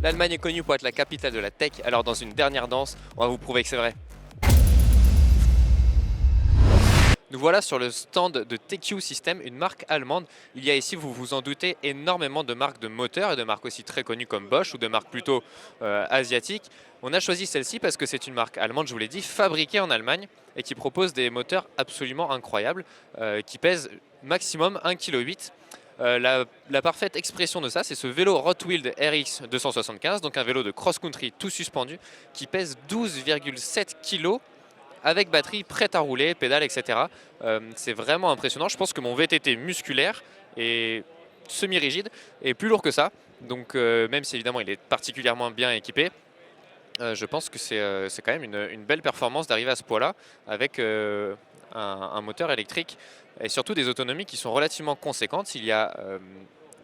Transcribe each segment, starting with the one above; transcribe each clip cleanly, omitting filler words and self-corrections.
L'Allemagne est connue pour être la capitale de la tech, alors dans une dernière danse, on va vous prouver que c'est vrai. Nous voilà sur le stand de TQ System, une marque allemande. Il y a ici, vous vous en doutez, énormément de marques de moteurs et de marques aussi très connues comme Bosch ou de marques plutôt asiatiques. On a choisi celle-ci parce que c'est une marque allemande, je vous l'ai dit, fabriquée en Allemagne et qui propose des moteurs absolument incroyables qui pèsent maximum 1,8 kg. La parfaite expression de ça, c'est ce vélo Rotwild RX 275, donc un vélo de cross-country tout suspendu qui pèse 12,7 kg avec batterie prête à rouler, pédale, etc. C'est vraiment impressionnant. Je pense que mon VTT musculaire est semi-rigide et plus lourd que ça. Donc même si évidemment il est particulièrement bien équipé, je pense que c'est quand même une belle performance d'arriver à ce poids-là avec un moteur électrique et surtout des autonomies qui sont relativement conséquentes. Il y a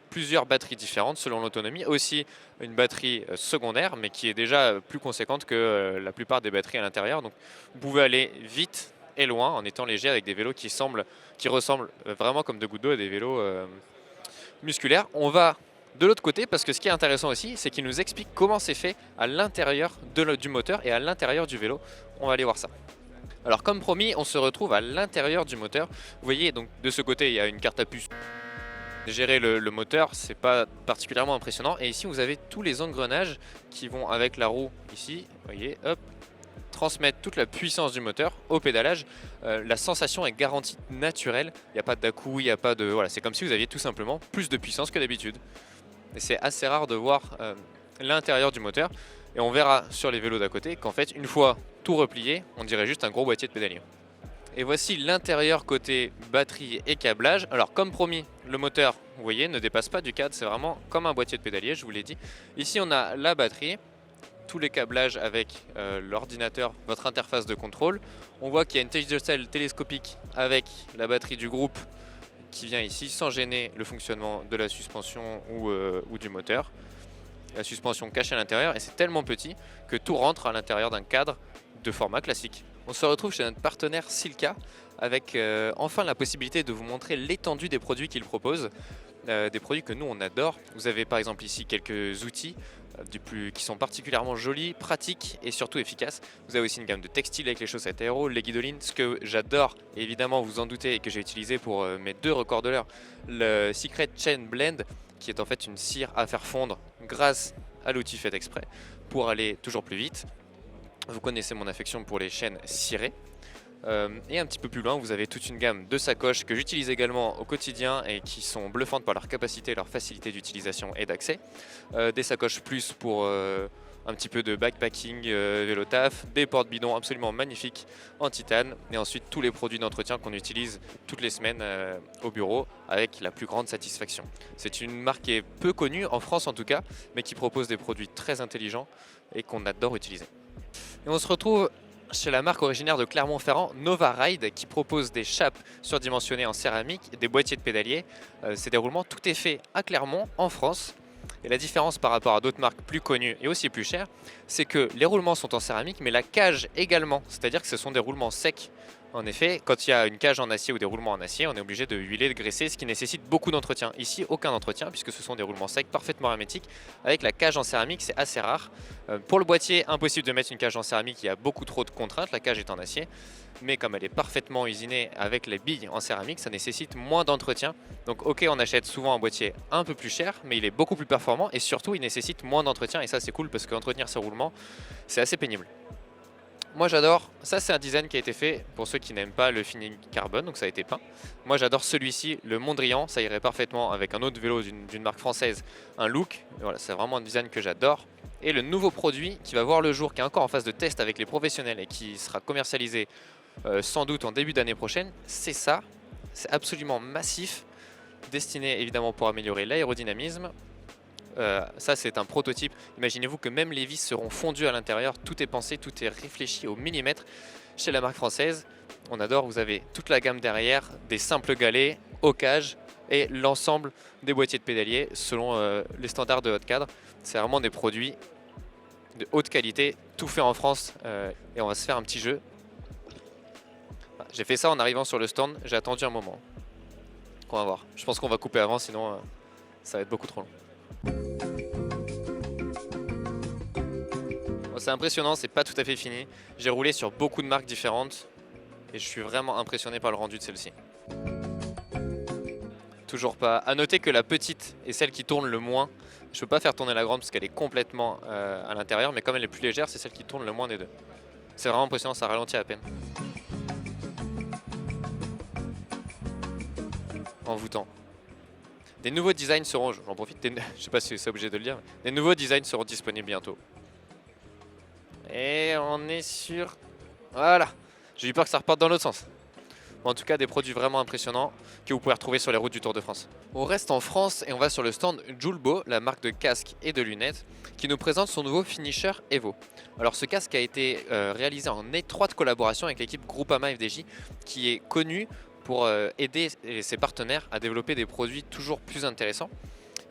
plusieurs batteries différentes selon l'autonomie, aussi une batterie secondaire mais qui est déjà plus conséquente que la plupart des batteries à l'intérieur. Donc vous pouvez aller vite et loin en étant léger avec des vélos qui ressemblent vraiment comme de gouttes d'eau à des vélos musculaires. On va de l'autre côté parce que ce qui est intéressant aussi, c'est qu'il nous explique comment c'est fait à l'intérieur du moteur et à l'intérieur du vélo. On va aller voir ça. Alors comme promis, on se retrouve à l'intérieur du moteur. Vous voyez, donc de ce côté, il y a une carte à puce. Gérer le moteur, c'est pas particulièrement impressionnant. Et ici, vous avez tous les engrenages qui vont avec la roue ici. Vous voyez, hop, transmettre toute la puissance du moteur au pédalage. La sensation est garantie naturelle. Il n'y a pas d'à-coup, il n'y a pas de... Voilà, c'est comme si vous aviez tout simplement plus de puissance que d'habitude. Et c'est assez rare de voir l'intérieur du moteur. Et on verra sur les vélos d'à côté qu'en fait, une fois tout replié, on dirait juste un gros boîtier de pédalier. Et voici l'intérieur côté batterie et câblage. Alors comme promis, le moteur, vous voyez, ne dépasse pas du cadre. C'est vraiment comme un boîtier de pédalier, je vous l'ai dit. Ici, on a la batterie, tous les câblages avec l'ordinateur, votre interface de contrôle. On voit qu'il y a une tige de sel télescopique avec la batterie du groupe qui vient ici sans gêner le fonctionnement de la suspension ou du moteur. La suspension cachée à l'intérieur et c'est tellement petit que tout rentre à l'intérieur d'un cadre de format classique. On se retrouve chez notre partenaire Silca avec enfin la possibilité de vous montrer l'étendue des produits qu'ils proposent, des produits que nous on adore. Vous avez par exemple ici quelques outils qui sont particulièrement jolis, pratiques et surtout efficaces. Vous avez aussi une gamme de textiles avec les chaussettes aéro, les guidolines, ce que j'adore, et évidemment vous en doutez et que j'ai utilisé pour mes 2 records de l'heure, le Secret Chain Blend qui est en fait une cire à faire fondre grâce à l'outil fait exprès pour aller toujours plus vite. Vous connaissez mon affection pour les chaînes cirées. Et un petit peu plus loin, vous avez toute une gamme de sacoches que j'utilise également au quotidien et qui sont bluffantes par leur capacité, leur facilité d'utilisation et d'accès. Des sacoches plus pour un petit peu de backpacking, vélo taf, des porte-bidons absolument magnifiques en titane et ensuite tous les produits d'entretien qu'on utilise toutes les semaines au bureau avec la plus grande satisfaction. C'est une marque qui est peu connue, en France en tout cas, mais qui propose des produits très intelligents et qu'on adore utiliser. Et on se retrouve chez la marque originaire de Clermont-Ferrand, Nova Ride, qui propose des chapes surdimensionnées en céramique, des boîtiers de pédalier. Ces déroulements, tout est fait à Clermont, en France. Et la différence par rapport à d'autres marques plus connues et aussi plus chères, c'est que les roulements sont en céramique, mais la cage également. C'est-à-dire que ce sont des roulements secs. En effet, quand il y a une cage en acier ou des roulements en acier, on est obligé de huiler, de graisser, ce qui nécessite beaucoup d'entretien. Ici, aucun entretien, puisque ce sont des roulements secs parfaitement hermétiques. Avec la cage en céramique, c'est assez rare. Pour le boîtier, impossible de mettre une cage en céramique, il y a beaucoup trop de contraintes, la cage est en acier. Mais comme elle est parfaitement usinée avec les billes en céramique, ça nécessite moins d'entretien. Donc ok, on achète souvent un boîtier un peu plus cher, mais il est beaucoup plus performant et surtout il nécessite moins d'entretien. Et ça c'est cool parce qu'entretenir ce roulement, c'est assez pénible. Moi j'adore, ça c'est un design qui a été fait pour ceux qui n'aiment pas le fini carbone, donc ça a été peint. Moi j'adore celui-ci, le Mondrian, ça irait parfaitement avec un autre vélo d'une marque française, un Look. Voilà, c'est vraiment un design que j'adore. Et le nouveau produit qui va voir le jour, qui est encore en phase de test avec les professionnels et qui sera commercialisé sans doute en début d'année prochaine, c'est ça. C'est absolument massif, destiné évidemment pour améliorer l'aérodynamisme. Ça c'est un prototype, imaginez-vous que même les vis seront fondues à l'intérieur, tout est pensé, tout est réfléchi au millimètre chez la marque française. On adore, vous avez toute la gamme derrière, des simples galets, au cage et l'ensemble des boîtiers de pédalier selon les standards de haut cadre. C'est vraiment des produits de haute qualité, tout fait en France et on va se faire un petit jeu. J'ai fait ça en arrivant sur le stand, j'ai attendu un moment. On va voir, je pense qu'on va couper avant sinon ça va être beaucoup trop long. Bon, c'est impressionnant, c'est pas tout à fait fini. J'ai roulé sur beaucoup de marques différentes et je suis vraiment impressionné par le rendu de celle-ci. Toujours pas. À noter que la petite est celle qui tourne le moins. Je peux pas faire tourner la grande parce qu'elle est complètement à l'intérieur, mais comme elle est plus légère, c'est celle qui tourne le moins des deux. C'est vraiment impressionnant, ça ralentit à peine. Envoûtant. Des nouveaux designs seront, j'en profite, je sais pas si c'est obligé de le dire, des nouveaux designs seront disponibles bientôt. Et on est sur... Voilà, j'ai eu peur que ça reparte dans l'autre sens. En tout cas, des produits vraiment impressionnants que vous pouvez retrouver sur les routes du Tour de France. On reste en France et on va sur le stand Julbo, la marque de casques et de lunettes, qui nous présente son nouveau finisher Evo. Alors ce casque a été réalisé en étroite collaboration avec l'équipe Groupama FDJ, qui est connue pour aider ses partenaires à développer des produits toujours plus intéressants.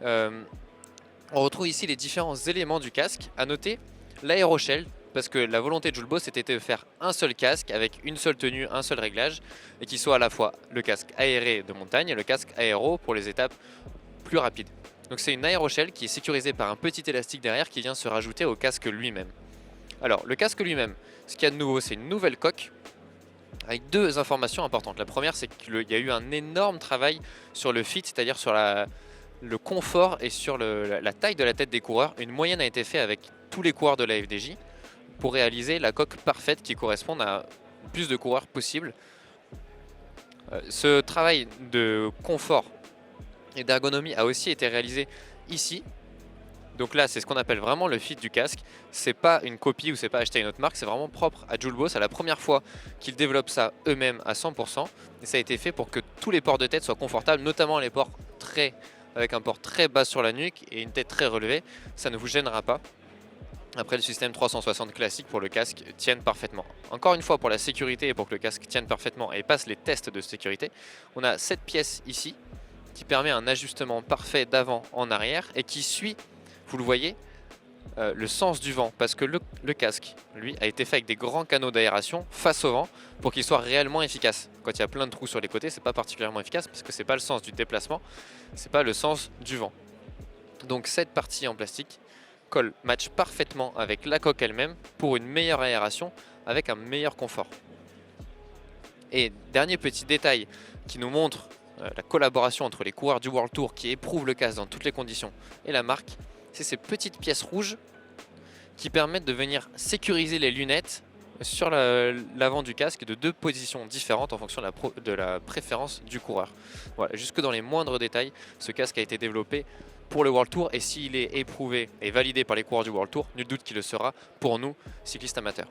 On retrouve ici les différents éléments du casque. À noter l'aéroshell, parce que la volonté de Julbo c'était de faire un seul casque avec une seule tenue, un seul réglage, et qui soit à la fois le casque aéré de montagne et le casque aéro pour les étapes plus rapides. Donc c'est une aéroshell qui est sécurisée par un petit élastique derrière qui vient se rajouter au casque lui-même. Alors le casque lui-même, ce qu'il y a de nouveau, c'est une nouvelle coque avec deux informations importantes. La première, c'est qu'il y a eu un énorme travail sur le fit, c'est-à-dire sur le confort et sur la taille de la tête des coureurs. Une moyenne a été faite avec tous les coureurs de la FDJ pour réaliser la coque parfaite qui corresponde à le plus de coureurs possible. Ce travail de confort et d'ergonomie a aussi été réalisé ici. Donc là, c'est ce qu'on appelle vraiment le fit du casque. C'est pas une copie ou c'est pas acheté à une autre marque, c'est vraiment propre à Julbo. C'est la première fois qu'ils développent ça eux-mêmes à 100%. Et ça a été fait pour que tous les ports de tête soient confortables, notamment les ports avec un port très bas sur la nuque et une tête très relevée. Ça ne vous gênera pas. Après, le système 360 classique pour le casque tienne parfaitement. Encore une fois, pour la sécurité et pour que le casque tienne parfaitement et passe les tests de sécurité, on a cette pièce ici qui permet un ajustement parfait d'avant en arrière et qui suit, vous le voyez, le sens du vent, parce que le casque, lui, a été fait avec des grands canaux d'aération face au vent pour qu'il soit réellement efficace. Quand il y a plein de trous sur les côtés, c'est pas particulièrement efficace parce que c'est pas le sens du déplacement, c'est pas le sens du vent. Donc cette partie en plastique match parfaitement avec la coque elle-même pour une meilleure aération avec un meilleur confort. Et dernier petit détail qui nous montre la collaboration entre les coureurs du World Tour qui éprouvent le casque dans toutes les conditions et la marque, c'est ces petites pièces rouges qui permettent de venir sécuriser les lunettes sur l'avant du casque de deux positions différentes en fonction de la préférence du coureur. Voilà, jusque dans les moindres détails, ce casque a été développé pour le World Tour et s'il est éprouvé et validé par les coureurs du World Tour, nul doute qu'il le sera pour nous, cyclistes amateurs.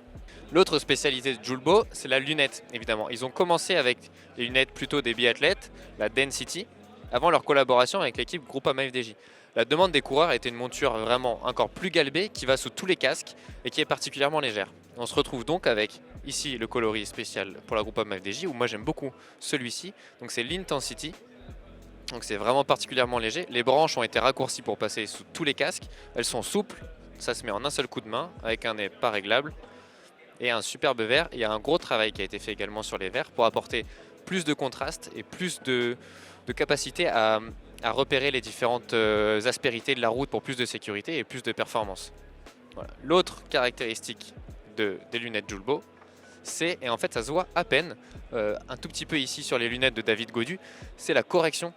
L'autre spécialité de Julbo, c'est la lunette, évidemment. Ils ont commencé avec les lunettes plutôt des biathlètes, la Density, avant leur collaboration avec l'équipe Groupama FDJ. La demande des coureurs était une monture vraiment encore plus galbée qui va sous tous les casques et qui est particulièrement légère. On se retrouve donc avec ici le coloris spécial pour la Groupama FDJ, où moi j'aime beaucoup celui-ci, donc c'est l'Intensity. Donc c'est vraiment particulièrement léger. Les branches ont été raccourcies pour passer sous tous les casques. Elles sont souples, ça se met en un seul coup de main avec un nez pas réglable et un superbe verre. Il y a un gros travail qui a été fait également sur les verres pour apporter plus de contraste et plus de capacité à repérer les différentes aspérités de la route pour plus de sécurité et plus de performance. Voilà. L'autre caractéristique des lunettes Julbo, et en fait ça se voit à peine, un tout petit peu ici sur les lunettes de David Gaudu, c'est la correction.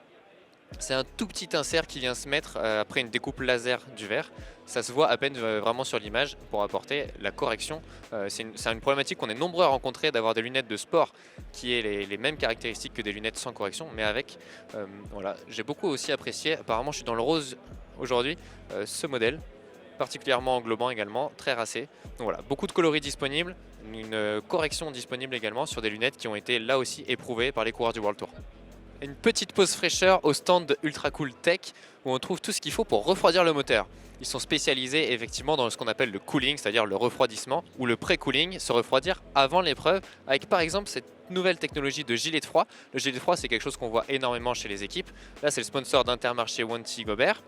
C'est un tout petit insert qui vient se mettre après une découpe laser du verre. Ça se voit à peine vraiment sur l'image pour apporter la correction. C'est une problématique qu'on est nombreux à rencontrer, d'avoir des lunettes de sport qui aient les mêmes caractéristiques que des lunettes sans correction, mais avec. Voilà. J'ai beaucoup aussi apprécié, apparemment je suis dans le rose aujourd'hui, ce modèle, particulièrement englobant également, très racé. Donc voilà, beaucoup de coloris disponibles, une correction disponible également sur des lunettes qui ont été là aussi éprouvées par les coureurs du World Tour. Une petite pause fraîcheur au stand Ultra Cool Tech où on trouve tout ce qu'il faut pour refroidir le moteur. Ils sont spécialisés effectivement dans ce qu'on appelle le cooling, c'est-à-dire le refroidissement ou le pré-cooling, se refroidir avant l'épreuve avec par exemple cette nouvelle technologie de gilet de froid. Le gilet de froid, c'est quelque chose qu'on voit énormément chez les équipes. Là, c'est le sponsor d'Intermarché Wanty Gobert.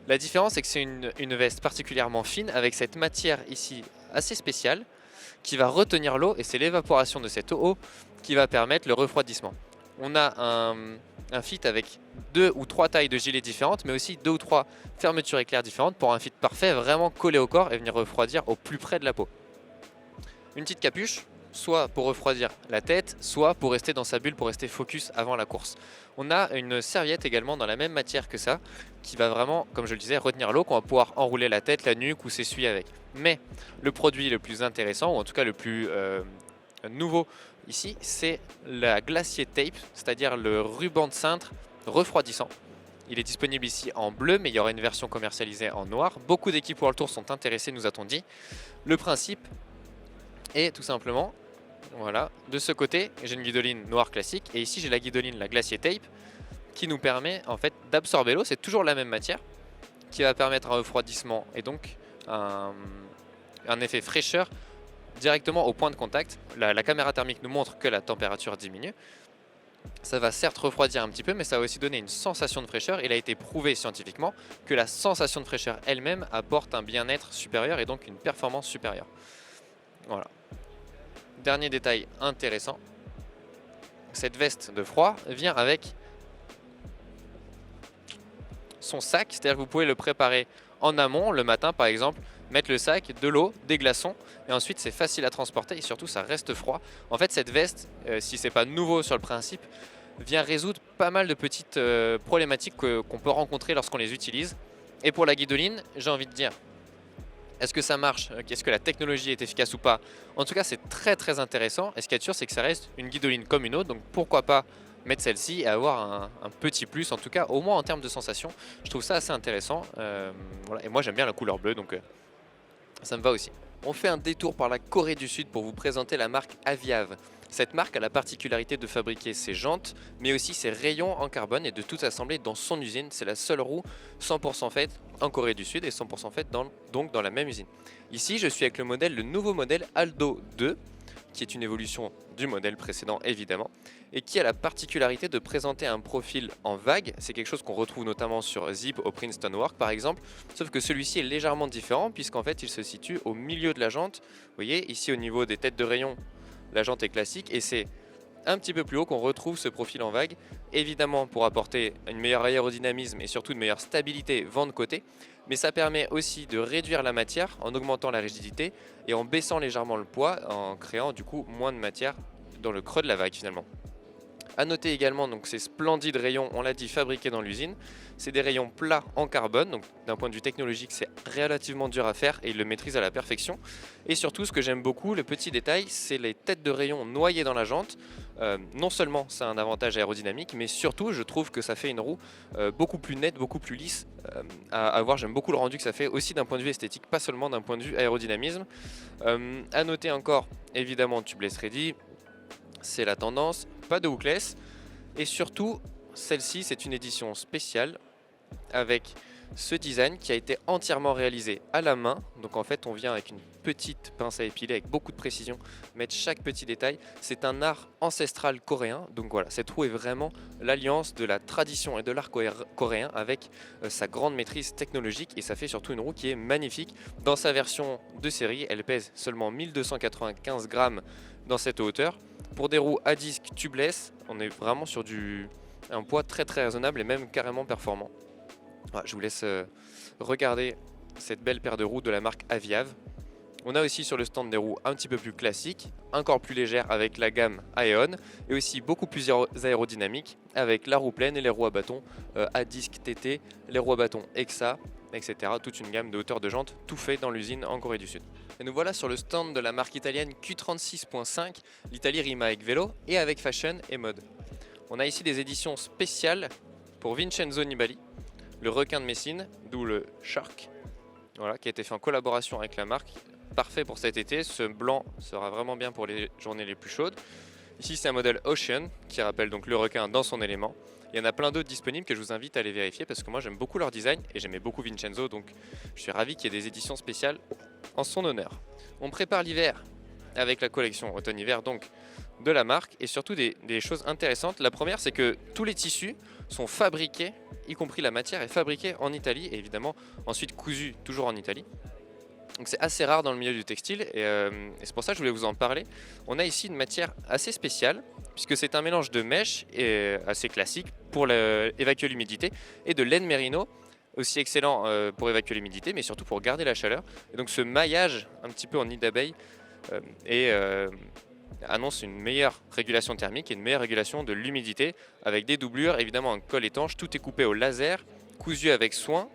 La différence, c'est que c'est une veste particulièrement fine avec cette matière ici assez spéciale qui va retenir l'eau et c'est l'évaporation de cette eau qui va permettre le refroidissement. On a un fit avec 2 ou 3 tailles de gilets différentes, mais aussi 2 ou 3 fermetures éclair différentes pour un fit parfait, vraiment collé au corps et venir refroidir au plus près de la peau. Une petite capuche, soit pour refroidir la tête, soit pour rester dans sa bulle, pour rester focus avant la course. On a une serviette également dans la même matière que ça, qui va vraiment, comme je le disais, retenir l'eau, qu'on va pouvoir enrouler la tête, la nuque ou s'essuyer avec. Mais le produit le plus intéressant, ou en tout cas le plus nouveau ici, c'est la Glacier Tape, c'est-à-dire le ruban de cintre refroidissant. Il est disponible ici en bleu, mais il y aura une version commercialisée en noir. Beaucoup d'équipes World Tour sont intéressées, nous a-t-on dit. Le principe est tout simplement, voilà, de ce côté, j'ai une guidoline noire classique, et ici j'ai la guidoline, la Glacier Tape, qui nous permet en fait d'absorber l'eau. C'est toujours la même matière, qui va permettre un refroidissement et donc un effet fraîcheur directement au point de contact. La caméra thermique nous montre que la température diminue. Ça va certes refroidir un petit peu, mais ça va aussi donner une sensation de fraîcheur. Il a été prouvé scientifiquement que la sensation de fraîcheur elle-même apporte un bien-être supérieur et donc une performance supérieure. Voilà. Dernier détail intéressant, cette veste de froid vient avec son sac, c'est-à-dire que vous pouvez le préparer en amont, le matin par exemple, mettre le sac, de l'eau, des glaçons, et ensuite c'est facile à transporter et surtout ça reste froid. En fait cette veste, si c'est pas nouveau sur le principe, vient résoudre pas mal de petites problématiques qu'on peut rencontrer lorsqu'on les utilise. Et pour la guidoline, j'ai envie de dire, est-ce que ça marche? Est-ce que la technologie est efficace ou pas? En tout cas c'est très très intéressant, et ce qui est sûr c'est que ça reste une guidoline comme une autre, donc pourquoi pas mettre celle-ci et avoir un petit plus, en tout cas au moins en termes de sensation. Je trouve ça assez intéressant, voilà. Et moi j'aime bien la couleur bleue, donc ça me va aussi. On fait un détour par la Corée du Sud pour vous présenter la marque Aviav. Cette marque a la particularité de fabriquer ses jantes, mais aussi ses rayons en carbone et de tout assembler dans son usine. C'est la seule roue 100% faite en Corée du Sud et 100% faite donc dans la même usine. Ici, je suis avec le nouveau modèle Aldo 2, qui est une évolution du modèle précédent évidemment, et qui a la particularité de présenter un profil en vague. C'est quelque chose qu'on retrouve notamment sur Zip au Princeton Work par exemple, sauf que celui-ci est légèrement différent puisqu'en fait il se situe au milieu de la jante. Vous voyez ici au niveau des têtes de rayon, la jante est classique et c'est un petit peu plus haut qu'on retrouve ce profil en vague, évidemment pour apporter une meilleure aérodynamisme et surtout une meilleure stabilité vent de côté, mais ça permet aussi de réduire la matière en augmentant la rigidité et en baissant légèrement le poids, en créant du coup moins de matière dans le creux de la vague finalement. A noter également donc ces splendides rayons, on l'a dit, fabriqués dans l'usine. C'est des rayons plats en carbone, donc d'un point de vue technologique c'est relativement dur à faire et ils le maîtrisent à la perfection. Et surtout ce que j'aime beaucoup, le petit détail, c'est les têtes de rayons noyées dans la jante. Non seulement ça a un avantage aérodynamique, mais surtout je trouve que ça fait une roue beaucoup plus nette, beaucoup plus lisse à voir. J'aime beaucoup le rendu que ça fait aussi d'un point de vue esthétique, pas seulement d'un point de vue aérodynamisme. A noter encore évidemment tubeless ready, c'est la tendance, pas de hookless, et surtout celle-ci c'est une édition spéciale avec ce design qui a été entièrement réalisé à la main. Donc en fait on vient avec une petite pince à épiler avec beaucoup de précision mettre chaque petit détail. C'est un art ancestral coréen, donc voilà, cette roue est vraiment l'alliance de la tradition et de l'art coréen avec sa grande maîtrise technologique, et ça fait surtout une roue qui est magnifique. Dans sa version de série, elle pèse seulement 1295 grammes dans cette hauteur. Pour des roues à disque tubeless, on est vraiment sur un poids très très raisonnable et même carrément performant. Voilà, je vous laisse regarder cette belle paire de roues de la marque Aviav. On a aussi sur le stand des roues un petit peu plus classiques, encore plus légères avec la gamme Aeon, et aussi beaucoup plus aérodynamiques avec la roue pleine et les roues à bâton à disque TT, les roues à bâton EXA, etc. Toute une gamme de hauteur de jante, tout fait dans l'usine en Corée du Sud. Et nous voilà sur le stand de la marque italienne Q36.5. L'Italie rime avec vélo et avec fashion et mode. On a ici des éditions spéciales pour Vincenzo Nibali, le requin de Messine, d'où le Shark, voilà, qui a été fait en collaboration avec la marque. Parfait pour cet été, ce blanc sera vraiment bien pour les journées les plus chaudes. Ici c'est un modèle Ocean qui rappelle donc le requin dans son élément. Il y en a plein d'autres disponibles que je vous invite à aller vérifier parce que moi j'aime beaucoup leur design et j'aimais beaucoup Vincenzo, donc je suis ravi qu'il y ait des éditions spéciales en son honneur. On prépare l'hiver avec la collection automne-hiver donc de la marque, et surtout des choses intéressantes. La première c'est que tous les tissus sont fabriqués, y compris la matière est fabriquée en Italie et évidemment ensuite cousus toujours en Italie. Donc c'est assez rare dans le milieu du textile et c'est pour ça que je voulais vous en parler. On a ici une matière assez spéciale puisque c'est un mélange de mèche et assez classique pour évacuer l'humidité et de laine mérino aussi excellent pour évacuer l'humidité mais surtout pour garder la chaleur. Et donc ce maillage un petit peu en nid d'abeille euh, et, euh, annonce une meilleure régulation thermique et une meilleure régulation de l'humidité avec des doublures, évidemment un col étanche, tout est coupé au laser, cousu avec soin.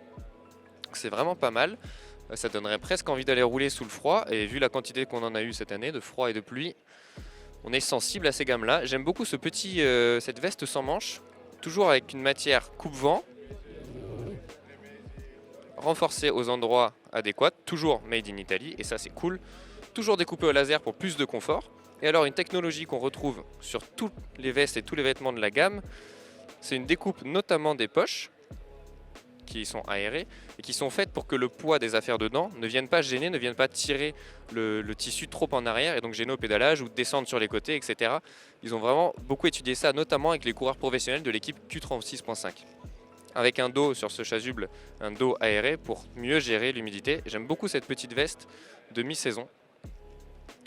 C'est vraiment pas mal. Ça donnerait presque envie d'aller rouler sous le froid et vu la quantité qu'on en a eu cette année de froid et de pluie, on est sensible à ces gammes-là. J'aime beaucoup cette veste sans manches, toujours avec une matière coupe-vent, renforcée aux endroits adéquats, toujours made in Italy et ça c'est cool. Toujours découpé au laser pour plus de confort. Et alors une technologie qu'on retrouve sur toutes les vestes et tous les vêtements de la gamme, c'est une découpe notamment des poches qui sont aérées et qui sont faites pour que le poids des affaires dedans ne vienne pas gêner, ne vienne pas tirer le tissu trop en arrière et donc gêner au pédalage ou descendre sur les côtés, etc. Ils ont vraiment beaucoup étudié ça, notamment avec les coureurs professionnels de l'équipe Q36.5. Avec un dos sur ce chasuble, un dos aéré pour mieux gérer l'humidité. J'aime beaucoup cette petite veste de mi-saison.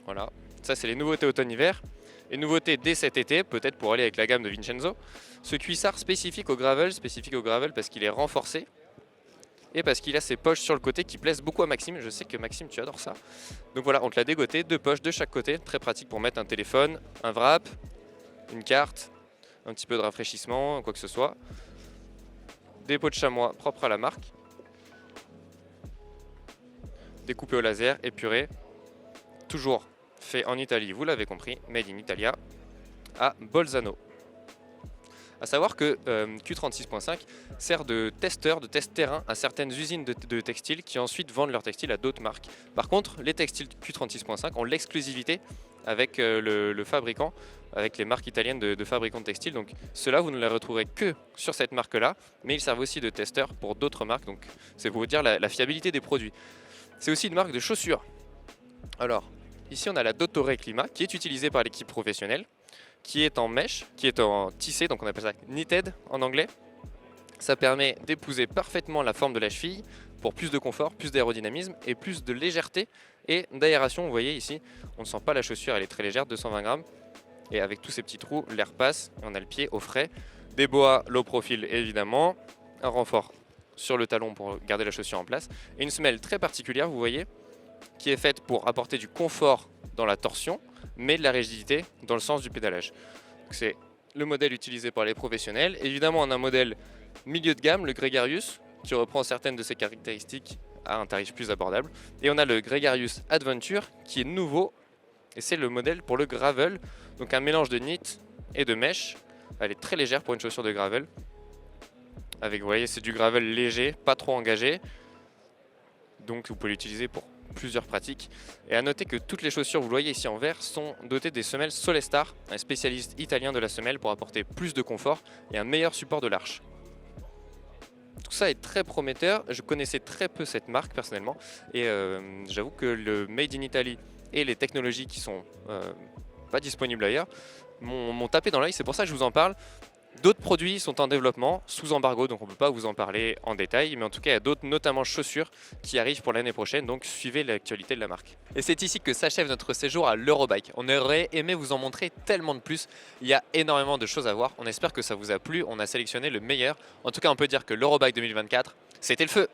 Voilà, ça c'est les nouveautés automne-hiver. Et nouveautés dès cet été, peut-être pour aller avec la gamme de Vincenzo, ce cuissard spécifique au gravel parce qu'il est renforcé et parce qu'il a ses poches sur le côté qui plaisent beaucoup à Maxime. Je sais que Maxime, tu adores ça. Donc voilà, on te l'a dégoté, 2 poches de chaque côté, très pratique pour mettre un téléphone, un wrap, une carte, un petit peu de rafraîchissement, quoi que ce soit. Des peaux de chamois propres à la marque, découpé au laser, épuré, toujours fait en Italie, vous l'avez compris, made in Italia, à Bolzano. A savoir que Q36.5 sert de testeur, de test-terrain à certaines usines de textiles qui ensuite vendent leurs textiles à d'autres marques. Par contre, les textiles Q36.5 ont l'exclusivité avec le fabricant, avec les marques italiennes de fabricants de textiles. Donc ceux-là, vous ne les retrouverez que sur cette marque-là, mais ils servent aussi de testeurs pour d'autres marques. Donc c'est pour vous dire la fiabilité des produits. C'est aussi une marque de chaussures. Alors, ici on a la Dottore Clima qui est utilisée par l'équipe professionnelle, qui est en mèche, qui est en tissé, donc on appelle ça knitted en anglais. Ça permet d'épouser parfaitement la forme de la cheville pour plus de confort, plus d'aérodynamisme et plus de légèreté et d'aération. Vous voyez ici, on ne sent pas la chaussure, elle est très légère, 220 grammes. Et avec tous ces petits trous, l'air passe et on a le pied au frais. Des boas low profil évidemment, un renfort sur le talon pour garder la chaussure en place et une semelle très particulière, vous voyez, qui est faite pour apporter du confort dans la torsion, mais de la rigidité dans le sens du pédalage. C'est le modèle utilisé par les professionnels. Évidemment, on a un modèle milieu de gamme, le Gregarious, qui reprend certaines de ses caractéristiques à un tarif plus abordable. Et on a le Gregarious Adventure, qui est nouveau, et c'est le modèle pour le gravel, donc un mélange de knit et de mèche. Elle est très légère pour une chaussure de gravel. Avec, vous voyez, c'est du gravel léger, pas trop engagé. Donc vous pouvez l'utiliser pour plusieurs pratiques. Et à noter que toutes les chaussures, vous le voyez ici en vert, sont dotées des semelles Solestar, un spécialiste italien de la semelle pour apporter plus de confort et un meilleur support de l'arche. Tout ça est très prometteur. Je connaissais très peu cette marque personnellement et j'avoue que le Made in Italy et les technologies qui sont pas disponibles ailleurs m'ont tapé dans l'œil. C'est pour ça que je vous en parle. D'autres produits sont en développement, sous embargo, donc on ne peut pas vous en parler en détail, mais en tout cas il y a d'autres, notamment chaussures, qui arrivent pour l'année prochaine, donc suivez l'actualité de la marque. Et c'est ici que s'achève notre séjour à l'Eurobike. On aurait aimé vous en montrer tellement de plus, il y a énormément de choses à voir, on espère que ça vous a plu, on a sélectionné le meilleur. En tout cas on peut dire que l'Eurobike 2024, c'était le feu.